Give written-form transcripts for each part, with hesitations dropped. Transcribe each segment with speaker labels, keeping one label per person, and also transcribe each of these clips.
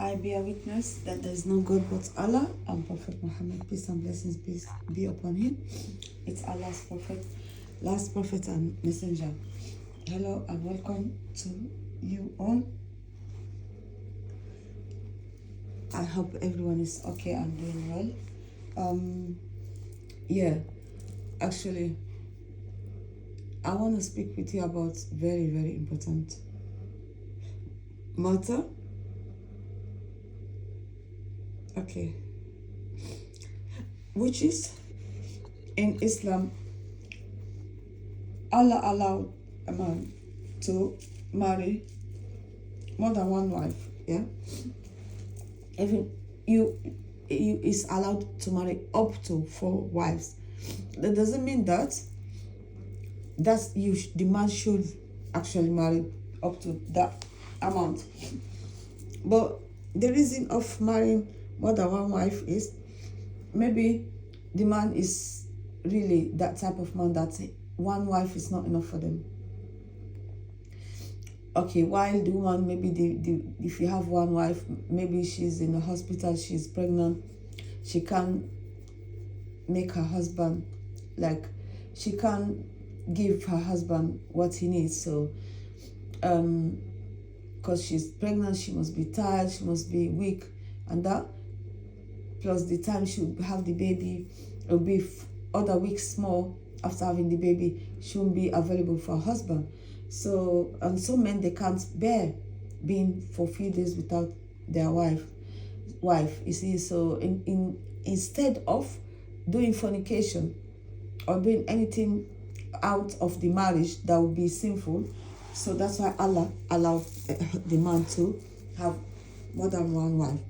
Speaker 1: I bear witness that there is no God but Allah and Prophet Muhammad, peace and blessings be upon him. It's Allah's prophet, last prophet and messenger. Hello and welcome to you all. I hope everyone is okay and doing well. Yeah, actually, I want to speak with you about very, very important matter. Okay, which is in Islam, Allah allowed a man to marry more than one wife. Yeah, even you is allowed to marry up to 4 wives. That doesn't mean that the man should actually marry up to that amount. But the reason of marrying more than one wife is maybe the man is really that type of man that one wife is not enough for them. Okay, while the woman, maybe if you have one wife, maybe she's in the hospital, she's pregnant, she can't make her husband, like, she can't give her husband what he needs. So because she's pregnant, she must be tired, she must be weak, and that plus the time she will have the baby, it will be other weeks more after having the baby, she won't be available for her husband. So, and some men, they can't bear being for a few days without their wife, you see. So instead of doing fornication or doing anything out of the marriage that would be sinful, so that's why Allah allowed the man to have more than one wife.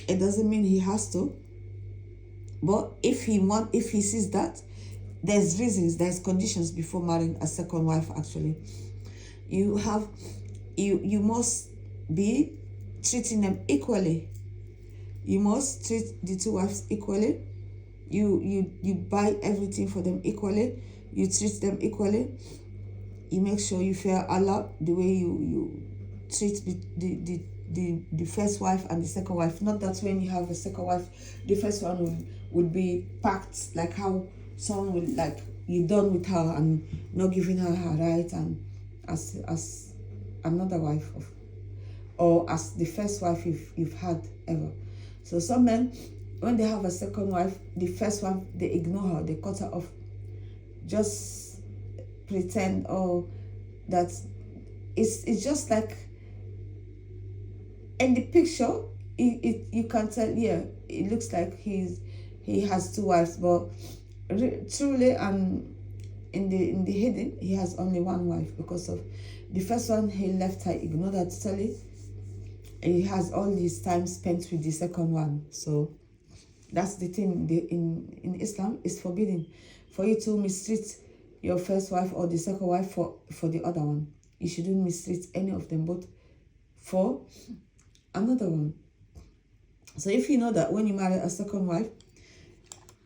Speaker 1: It doesn't mean he has to, but if he sees that there's reasons, there's conditions before marrying a second wife. Actually, you must be treating them equally. You must treat the 2 wives equally. You buy everything for them equally. You treat them equally. You make sure you fear Allah the way you treat the first wife and the second wife. Not that when you have a second wife, the first one would be packed, like how someone will, like, you done with her and not giving her right, and as another wife or as the first wife you've had ever. So some men, when they have a second wife, the first wife, they ignore her, they cut her off, just pretend that it's just like in the picture you can tell, yeah, it looks like he has 2 wives, but truly and in the hidden, he has only 1 wife, because of the first one he left her, ignored her totally. He has all his time spent with the second one. So that's the thing. In Islam, it's forbidden for you to mistreat your first wife or the second wife for the other one. You shouldn't mistreat any of them, but for another one. So if you know that when you marry a second wife,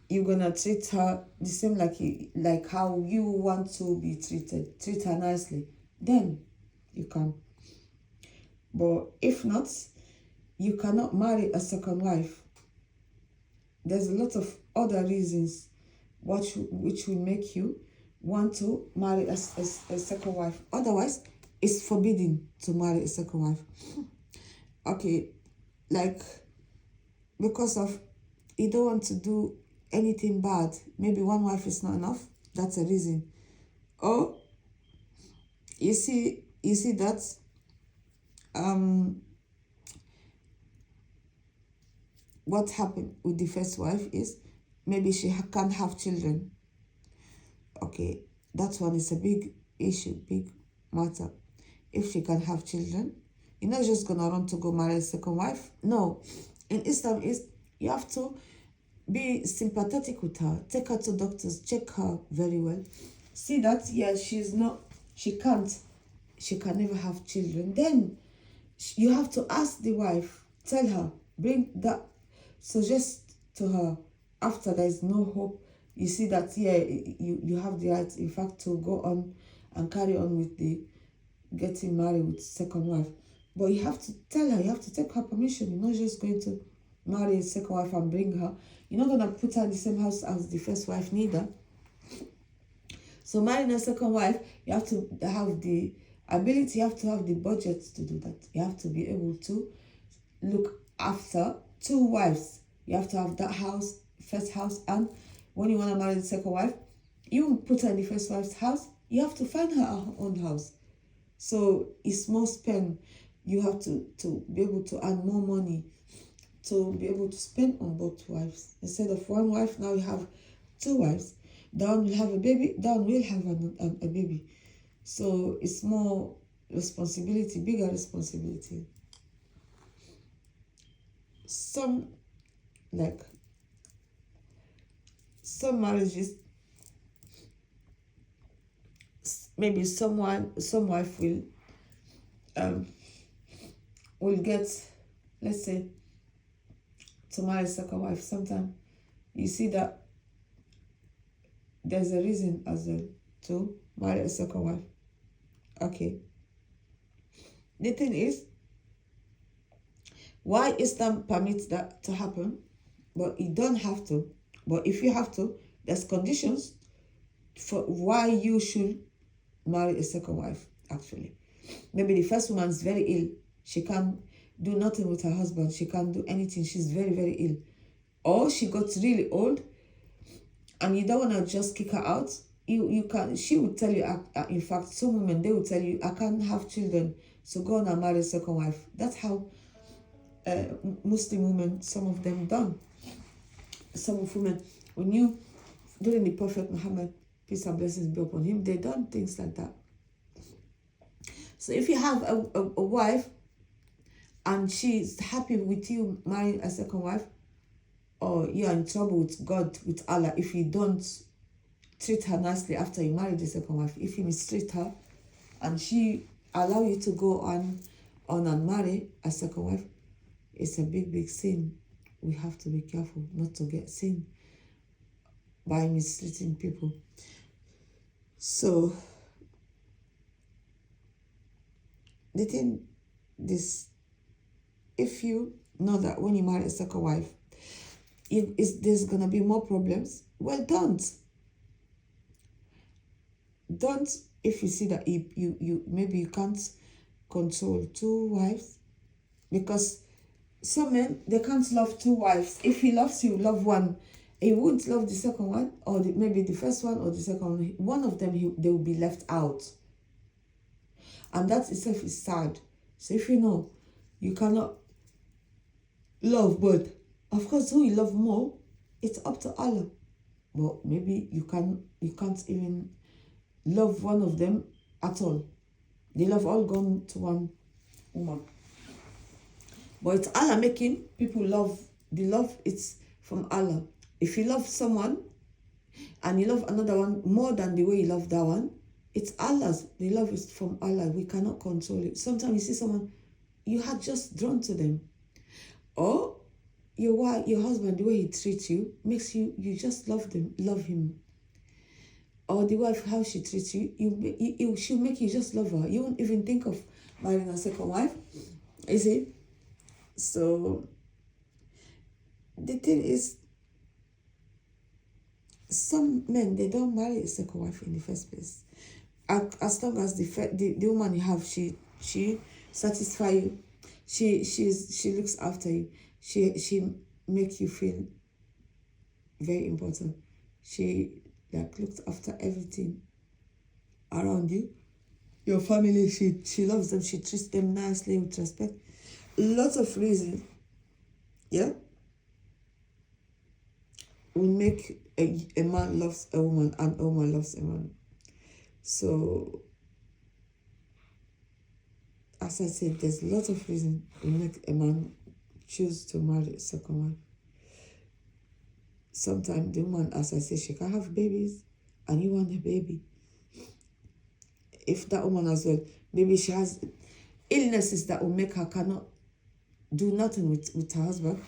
Speaker 1: you're gonna treat her the same like how you want to be treated, treat her nicely, then you can. But if not, you cannot marry a second wife. There's a lot of other reasons which will make you want to marry a second wife. Otherwise, it's forbidden to marry a second wife. Okay, like, because of you don't want to do anything bad, maybe 1 wife is not enough, that's a reason. Or you see that what happened with the first wife is maybe she can't have children. Okay, that one is a big issue, big matter. If she can have children, you're not just gonna run to go marry a second wife. No, in Islam is you have to be sympathetic with her, take her to doctors, check her very well, see that, yeah, she can never have children. Then you have to ask the wife, tell her, bring that, suggest to her, after there is no hope, you see that, yeah, you have the right, in fact, to go on and carry on with the getting married with second wife. But you have to tell her, you have to take her permission. You're not just going to marry a second wife and bring her. You're not going to put her in the same house as the first wife neither. So marrying a second wife, you have to have the ability, you have to have the budget to do that. You have to be able to look after two wives. You have to have that house, first house, and when you want to marry the second wife, you won't put her in the first wife's house. You have to find her own house. So it's more spend. You have to be able to earn more money to be able to spend on both wives. Instead of one wife, now you have two wives. That one will have a baby, that one will have a baby. So it's more responsibility, bigger responsibility. Some marriages, maybe some wife will get, let's say, to marry a second wife. Sometimes you see that there's a reason as well to marry a second wife. Okay. The thing is, why Islam permits that to happen, but you don't have to. But if you have to, there's conditions for why you should marry a second wife, actually. Maybe the first woman is very ill. She can't do nothing with her husband. She can't do anything. She's very, very ill. Or she got really old and you don't want to just kick her out. You can. She would tell you, in fact, some women, they will tell you, I can't have children, so go on and marry a second wife. That's how Muslim women, some of them done. Some of women, during the Prophet Muhammad, peace and blessings be upon him, they done things like that. So if you have a wife and she's happy with you marrying a second wife, or you're in trouble with God, with Allah, if you don't treat her nicely after you marry the second wife, if you mistreat her and she allow you to go on and marry a second wife, it's a big, big sin. We have to be careful not to get sin by mistreating people. So the thing is, if you know that when you marry a second wife, there's gonna be more problems, well, don't. If you see that you maybe you can't control two wives, because some men, they can't love two wives. If he loves you, love one. He won't love the second one, or maybe the first one or the second one. One of them, they will be left out. And that itself is sad. So if you know you cannot love both, of course, who you love more, it's up to Allah. But maybe you can't even love one of them at all. They love all gone to one woman. But it's Allah making people love. The love, it's from Allah. If you love someone and you love another one more than the way you love that one, it's Allah's. The love is from Allah. We cannot control it. Sometimes you see someone, you had just drawn to them. Or your husband, the way he treats you, makes you just love him. Or the wife, how she treats you, she'll make you just love her. You won't even think of marrying a second wife. You see? So the thing is, some men, they don't marry a second wife in the first place. As long as the woman you have, she satisfies you, she looks after you, she makes you feel very important. She looks after everything around you, your family. She loves them. She treats them nicely with respect. Lots of reasons, yeah, will make a man loves a woman and a woman loves a man. So, as I said, there's lots of reasons will make a man choose to marry a second wife. Sometimes the woman, as I said, she can have babies and you want a baby. If that woman as well, maybe she has illnesses that will make her cannot do nothing with her husband,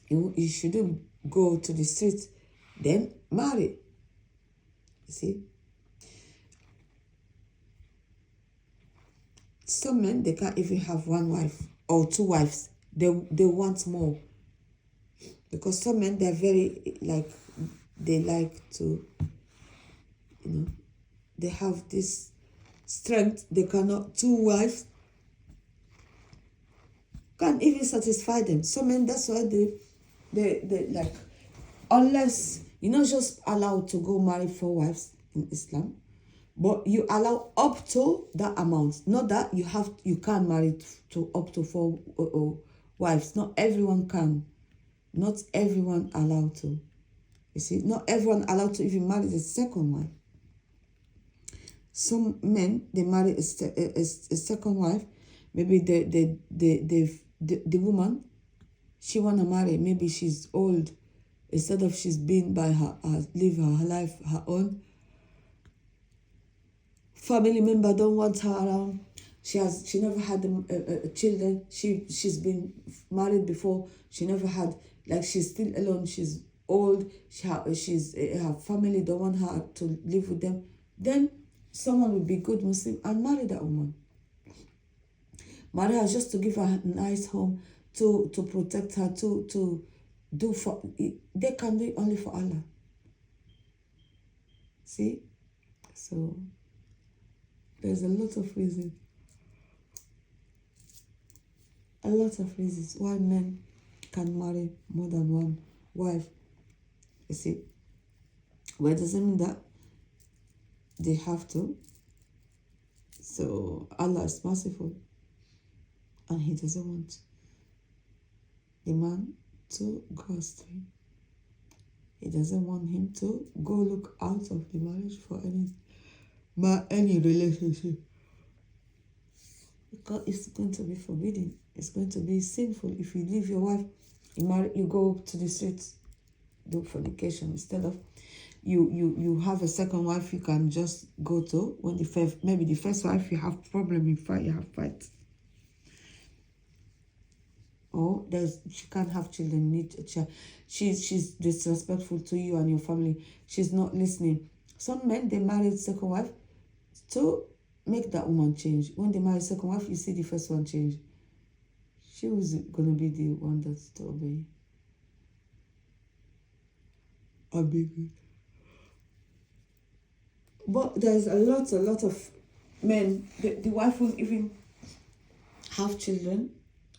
Speaker 1: you shouldn't go to the street, then marry. You see? Some men, they can't even have one wife or two wives. They want more. Because some men, they're very, like, they like to, they have this strength. They cannot, two wives can't even satisfy them. Some men, that's why they like, unless you're not just allowed to go marry 4 wives in Islam, but you allow up to that amount. Not that you can't marry to up to 4 wives. Not everyone can. Not everyone allowed to. You see, not everyone allowed to even marry the second wife. Some men, they marry a second wife. Maybe the woman, she wanna marry. Maybe she's old. Instead of she's been by live her life her own. Family member don't want her around. She never had children. She's been married before. She never had, like, she's still alone. She's old. Her family don't want her to live with them. Then someone will be good Muslim and marry that woman. Marry her just to give her a nice home, to protect her, to do for. They can do it only for Allah. See, so there's a lot of reasons. A lot of reasons why men can marry more than one wife. You see, but it doesn't mean that they have to. So Allah is merciful, and He doesn't want the man to go astray. He doesn't want him to go look out of the marriage for any relationship, because it's going to be forbidden. It's going to be sinful if you leave your wife, you go to the streets, do fornication. Instead of you have a second wife you can just go to. When maybe the first wife, you have problem, you have fight, or she can't have children, need a child. She's disrespectful to you and your family. She's not listening. Some men, they married second wife to make that woman change. When they marry second wife, you see the first one change. She was gonna be the one that's to obey. I'll be good. But there's a lot of men. The wife won't even have children,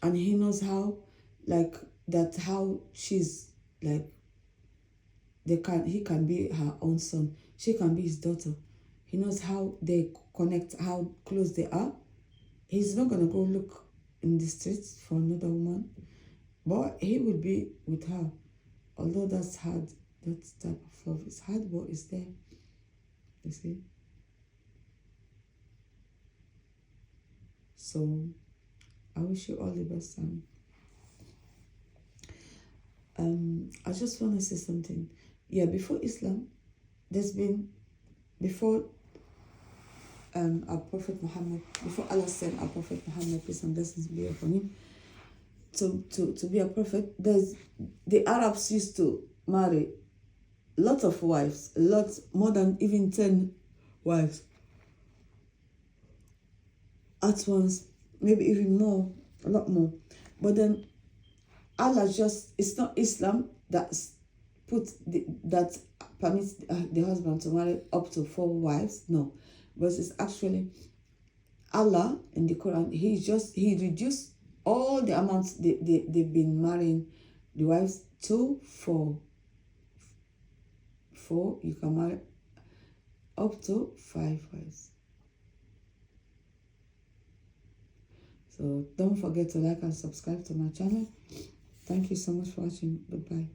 Speaker 1: and he knows how, like, that how she's like. He can be her own son. She can be his daughter. He knows how they connect, how close they are. He's not gonna go look in the streets for another woman, but he will be with her. Although that's hard, that type of love is hard, but it's there. You see. So I wish you all the best, and I just want to say something. Yeah, before Islam, before our Prophet Muhammad, before Allah sent our Prophet Muhammad, peace and blessings be upon him, to be a prophet, the Arabs used to marry lots of wives, more than even 10 wives at once, maybe even more, a lot more. But then Allah it's not Islam that permits the husband to marry up to 4 wives, no. But it's actually Allah in the Quran. He reduced all the amounts they've been marrying the wives to 4. 4, you can marry up to 5 wives. So don't forget to like and subscribe to my channel. Thank you so much for watching. Goodbye.